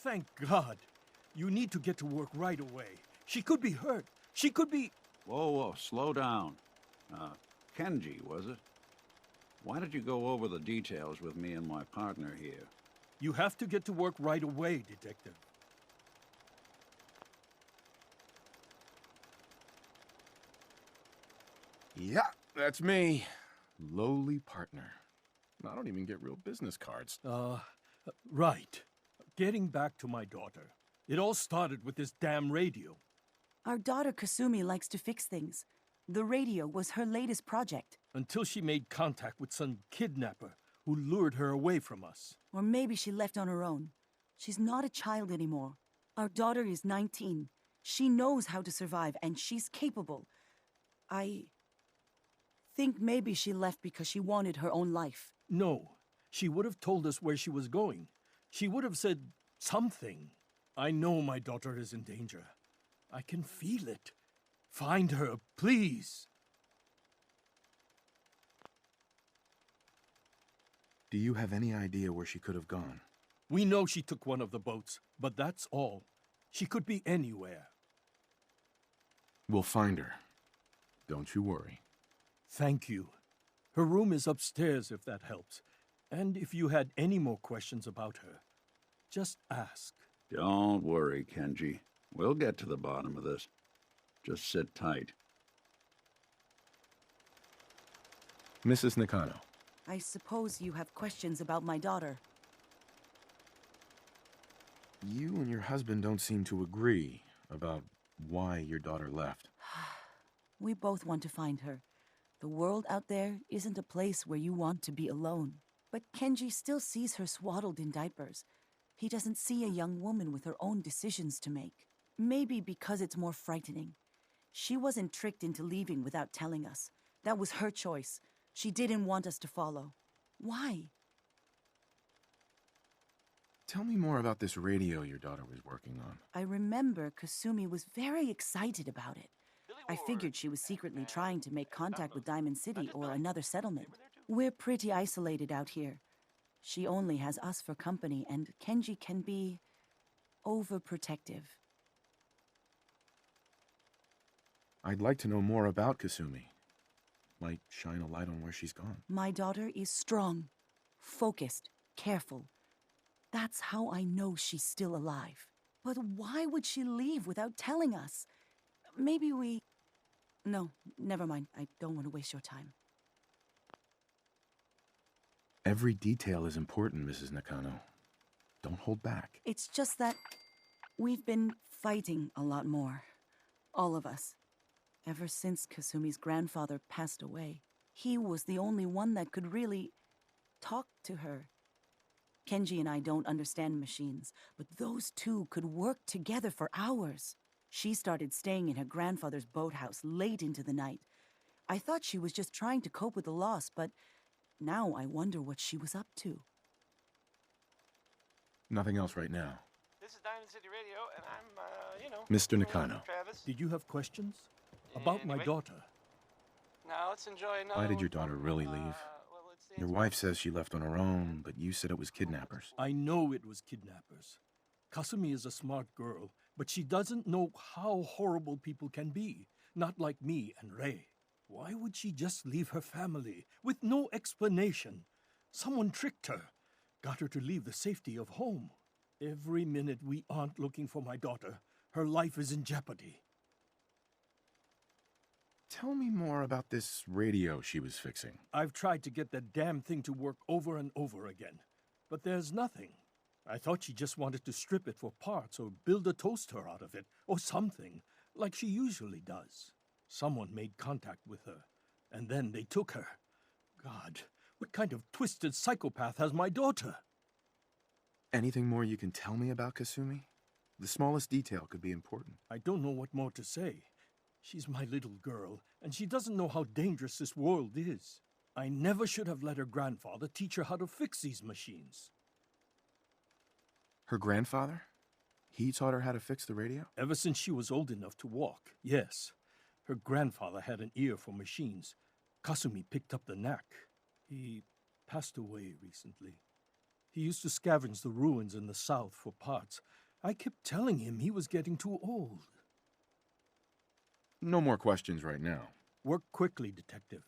Thank God. You need to get to work right away. She could be hurt. She could be... Whoa, slow down. Kenji, was it? Why did you go over the details with me and my partner here? You have to get to work right away, Detective. Yeah, that's me. Lowly partner. I don't even get real business cards. Right. Getting back to my daughter. It all started with this damn radio. Our daughter Kasumi likes to fix things. The radio was her latest project. Until she made contact with some kidnapper who lured her away from us. Or maybe she left on her own. She's not a child anymore. Our daughter is 19. She knows how to survive, and she's capable. I think maybe she left because she wanted her own life. No. She would have told us where she was going. She would have said something. I know my daughter is in danger. I can feel it. Find her, please. Do you have any idea where she could have gone? We know she took one of the boats, but that's all. She could be anywhere. We'll find her. Don't you worry. Thank you. Her room is upstairs if that helps. And if you had any more questions about her, just ask. Don't worry, Kenji. We'll get to the bottom of this. Just sit tight. Mrs. Nakano. I suppose you have questions about my daughter. You and your husband don't seem to agree about why your daughter left. We both want to find her. The world out there isn't a place where you want to be alone. But Kenji still sees her swaddled in diapers. He doesn't see a young woman with her own decisions to make. Maybe because it's more frightening. She wasn't tricked into leaving without telling us. That was her choice. She didn't want us to follow. Why? Tell me more about this radio your daughter was working on. I remember Kasumi was very excited about it. I figured she was secretly trying to make contact with Diamond City or another settlement. We're pretty isolated out here. She only has us for company, and Kenji can be overprotective. I'd like to know more about Kasumi. Might shine a light on where she's gone. My daughter is strong, focused, careful. That's how I know she's still alive. But why would she leave without telling us? Maybe we... No, never mind. I don't want to waste your time. Every detail is important, Mrs. Nakano. Don't hold back. It's just that we've been fighting a lot more. All of us. Ever since Kasumi's grandfather passed away. He was the only one that could really talk to her. Kenji and I don't understand machines, but those two could work together for hours. She started staying in her grandfather's boathouse late into the night. I thought she was just trying to cope with the loss, but now I wonder what she was up to. Nothing else right now. This is Diamond City Radio, and I'm, Mr. Nakano. Travis. Did you have questions? About my Anyway. daughter? Now let's enjoy another Why did your one daughter from, really leave? well, let's dance Your with- wife says she left on her own, but you said it was kidnappers. I know it was kidnappers. Kasumi is a smart girl, but she doesn't know how horrible people can be. Not like me and Rei. Why would she just leave her family with no explanation? Someone tricked her, got her to leave the safety of home. Every minute we aren't looking for my daughter, her life is in jeopardy. Tell me more about this radio she was fixing. I've tried to get that damn thing to work over and over again, but there's nothing. I thought she just wanted to strip it for parts or build a toaster out of it, or something, like she usually does. Someone made contact with her, and then they took her. God, what kind of twisted psychopath has my daughter? Anything more you can tell me about Kasumi? The smallest detail could be important. I don't know what more to say. She's my little girl, and she doesn't know how dangerous this world is. I never should have let her grandfather teach her how to fix these machines. Her grandfather? He taught her how to fix the radio? Ever since she was old enough to walk, yes. Her grandfather had an ear for machines. Kasumi picked up the knack. He passed away recently. He used to scavenge the ruins in the south for parts. I kept telling him he was getting too old. No more questions right now. Work quickly, Detective.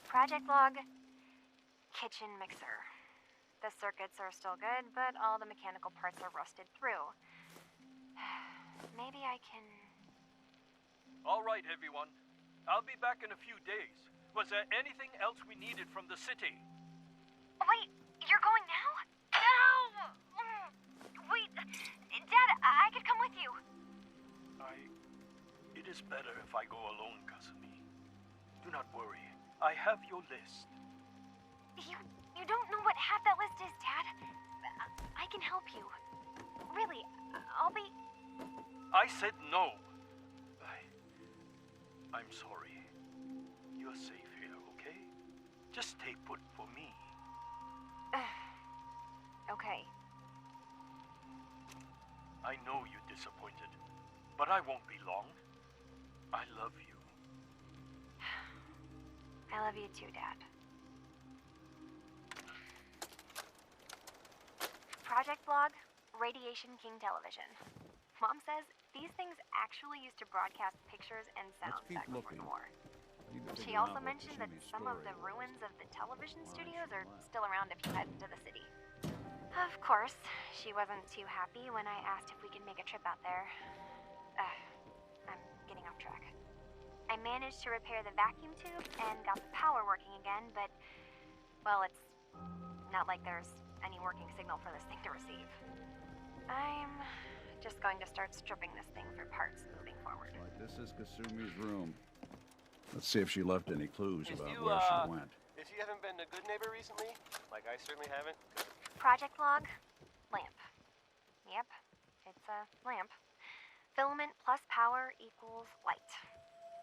Project log. Kitchen mixer. The circuits are still good, but all the mechanical parts are rusted through. Maybe I can... All right, everyone. I'll be back in a few days. Was there anything else we needed from the city? Wait, you're going now? No! Wait, Dad, I could come with you. It is better if I go alone, Kasumi. Do not worry. I have your list. You don't know what half that list is, Dad. I can help you. Really, I'll be... I said no. I'm sorry. You're safe here, okay? Just stay put for me. Okay. I know you're disappointed, but I won't be long. I love you. I love you too, Dad. Project Blog, Radiation King Television. Mom says these things actually used to broadcast pictures and sounds keep back before looking. the war. I need to She figure out also what mentioned that Kashumi's some of story the is. ruins of the television Why studios she are left. still around if you head into the city. Of course, she wasn't too happy when I asked if we could make a trip out there. I'm getting off track. I managed to repair the vacuum tube and got the power working again, but, well, it's not like there's any working signal for this thing to receive. I'm just going to start stripping this thing for parts moving forward. Like this is Kasumi's room. Let's see if she left any clues If about you, where she went. If you haven't been a good neighbor recently, like I certainly haven't, Project log, lamp. Yep, it's a lamp. Filament plus power equals light.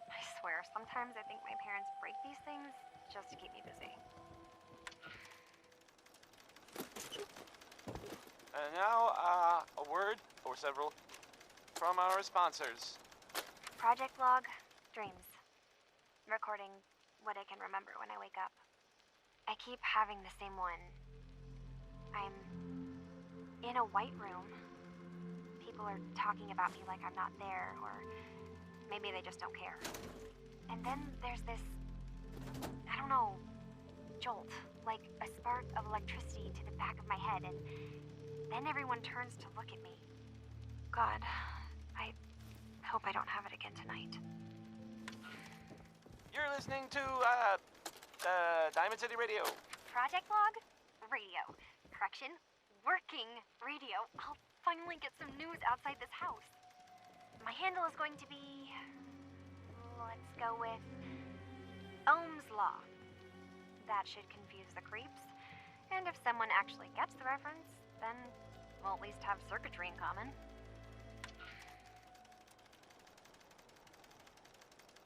I swear, sometimes I think my parents break these things just to keep me busy. And now, a word, or several, from our sponsors. Project log, dreams. Recording what I can remember when I wake up. I keep having the same one. I'm in a white room. People are talking about me like I'm not there, or maybe they just don't care. And then there's this, I don't know, jolt, like a spark of electricity to the back of my head, and then everyone turns to look at me. God, I hope I don't have it again tonight. You're listening to, Diamond City Radio. Project log, radio. Correction, working radio. I'll finally get some news outside this house. My handle is going to be... let's go with... Ohm's Law. That should confuse the creeps. And if someone actually gets the reference, then we'll at least have circuitry in common.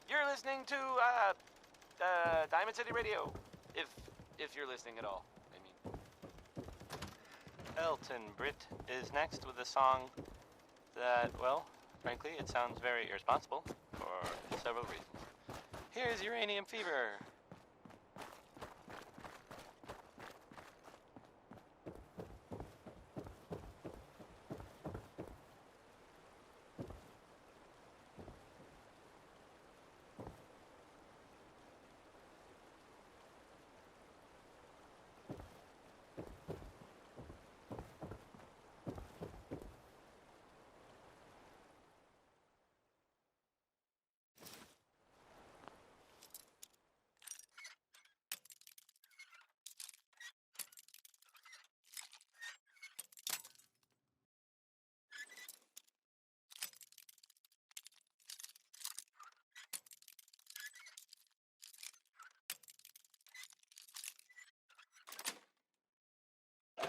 You're listening to, Diamond City Radio. If you're listening at all, I mean. Elton Britt is next with a song that, well, frankly, it sounds very irresponsible for several reasons. Here's Uranium Fever.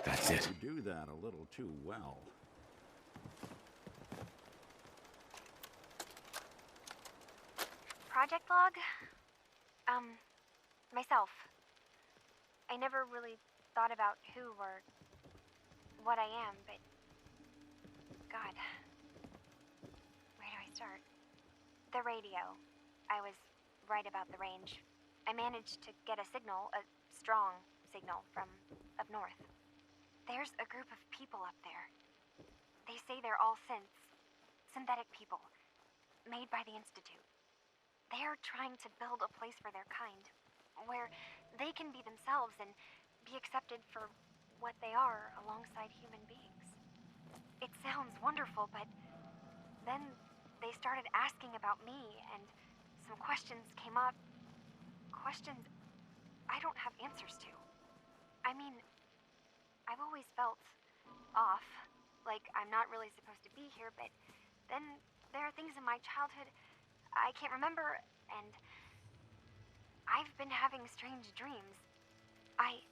That's it. You do that a little too well. Project log? Myself. I never really thought about who or what I am, but... God, The radio. I was right about the range. I managed to get a signal, a strong signal, from up north. There's a group of people up there. They say they're all synths. Synthetic people. Made by the Institute. They're trying to build a place for their kind, where they can be themselves and be accepted for what they are alongside human beings. It sounds wonderful, but then they started asking about me, and some questions came up. Questions I don't have answers to. I mean, I've always felt off, like I'm not really supposed to be here, but then there are things in my childhood I can't remember, and I've been having strange dreams. I'm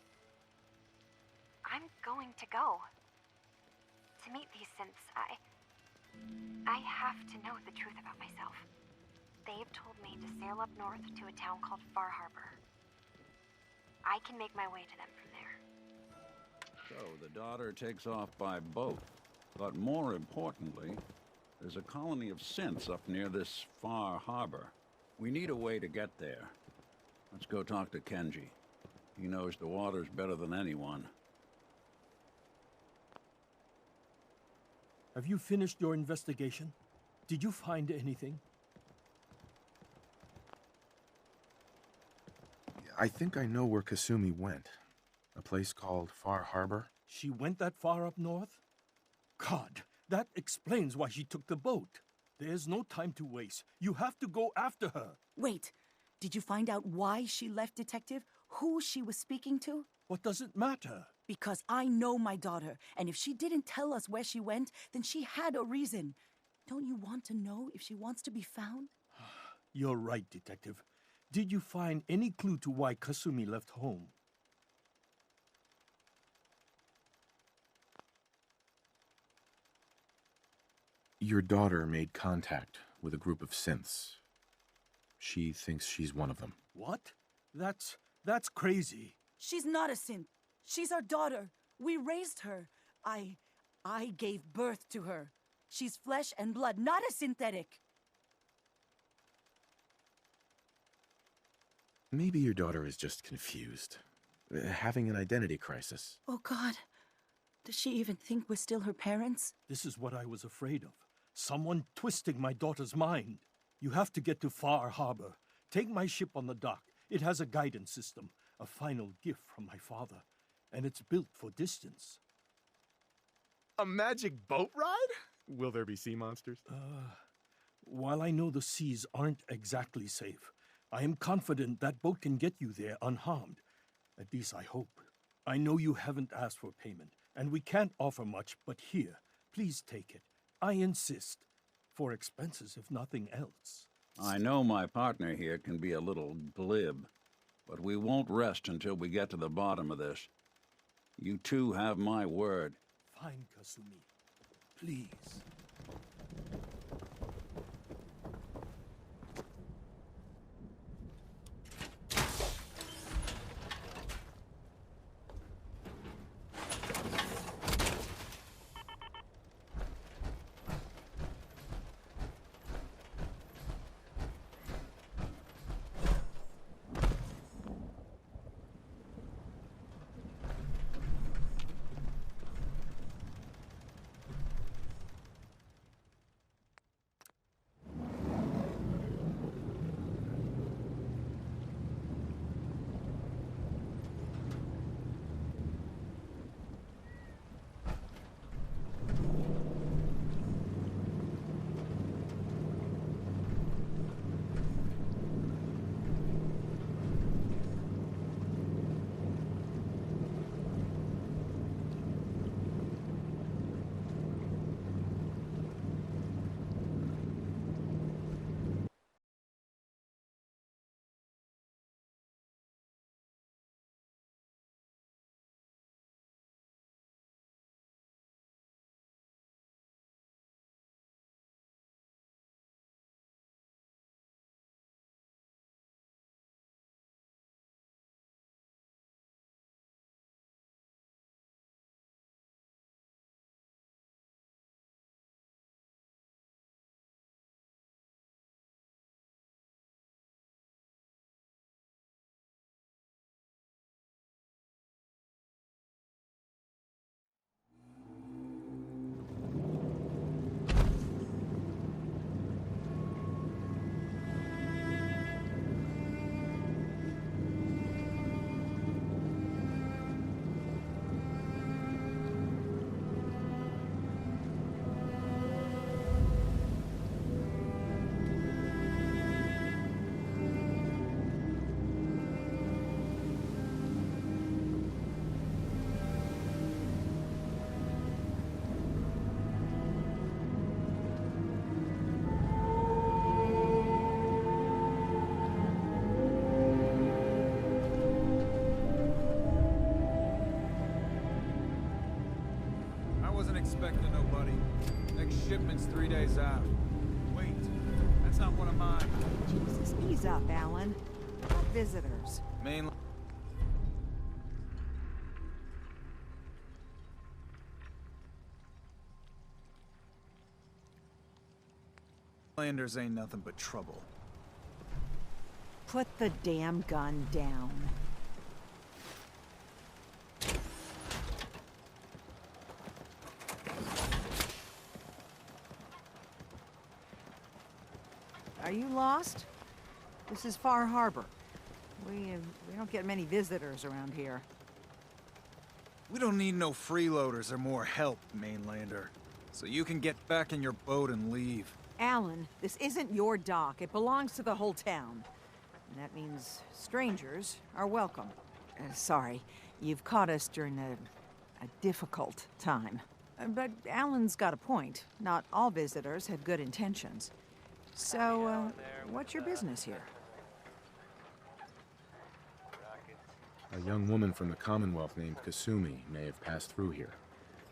going to go. To meet these synths, I have to know the truth about myself. They've told me to sail up north to a town called Far Harbor. I can make my way to them from there. So the daughter takes off by boat. But more importantly, there's a colony of synths up near this Far Harbor. We need a way to get there. Let's go talk to Kenji. He knows the waters better than anyone. Have you finished your investigation? Did you find anything? I think I know where Kasumi went. A place called Far Harbor. She went that far up north? God, that explains why she took the boat. There's no time to waste. You have to go after her. Wait, did you find out why she left, Detective? Who she was speaking to? What does it matter? Because I know my daughter, and if she didn't tell us where she went, then she had a reason. Don't you want to know if she wants to be found? You're right, Detective. Did you find any clue to why Kasumi left home? Your daughter made contact with a group of synths. She thinks she's one of them. What? That's crazy. She's not a synth. She's our daughter. We raised her. I gave birth to her. She's flesh and blood, not a synthetic. Maybe your daughter is just confused. Having an identity crisis. Oh, God. Does she even think we're still her parents? This is what I was afraid of. Someone twisting my daughter's mind. You have to get to Far Harbor. Take my ship on the dock. It has a guidance system, a final gift from my father, and it's built for distance. A magic boat ride? Will there be sea monsters? While I know the seas aren't exactly safe, I am confident that boat can get you there unharmed. At least I hope. I know you haven't asked for payment, and we can't offer much, but here, please take it. I insist. For expenses, if nothing else. I know my partner here can be a little glib, but we won't rest until we get to the bottom of this. You two have my word. Fine, Kasumi. Please. expecting nobody. Next shipment's 3 days out. Wait, that's not one of mine. Jesus, ease up, Alan. Not visitors. Mainlanders ain't nothing but trouble. Put the damn gun down. Are you lost? This is Far Harbor. We don't get many visitors around here. We don't need no freeloaders or more help, Mainlander. So you can get back in your boat and leave. Alan, this isn't your dock. It belongs to the whole town. And that means strangers are welcome. Sorry, you've caught us during a difficult time. But Alan's got a point. Not all visitors have good intentions. So, what's your business here? A young woman from the Commonwealth named Kasumi may have passed through here.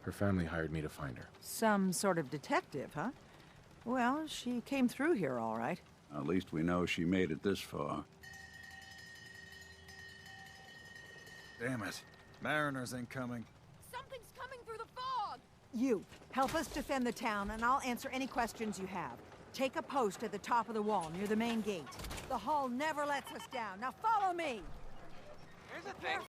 Her family hired me to find her. Some sort of detective, huh? Well, she came through here all right. At least we know she made it this far. Damn it. Mariners ain't coming. Something's coming through the fog! You, help us defend the town, and I'll answer any questions you have. Take a post at the top of the wall, near the main gate. The hull never lets us down. Now follow me! Here's the thing.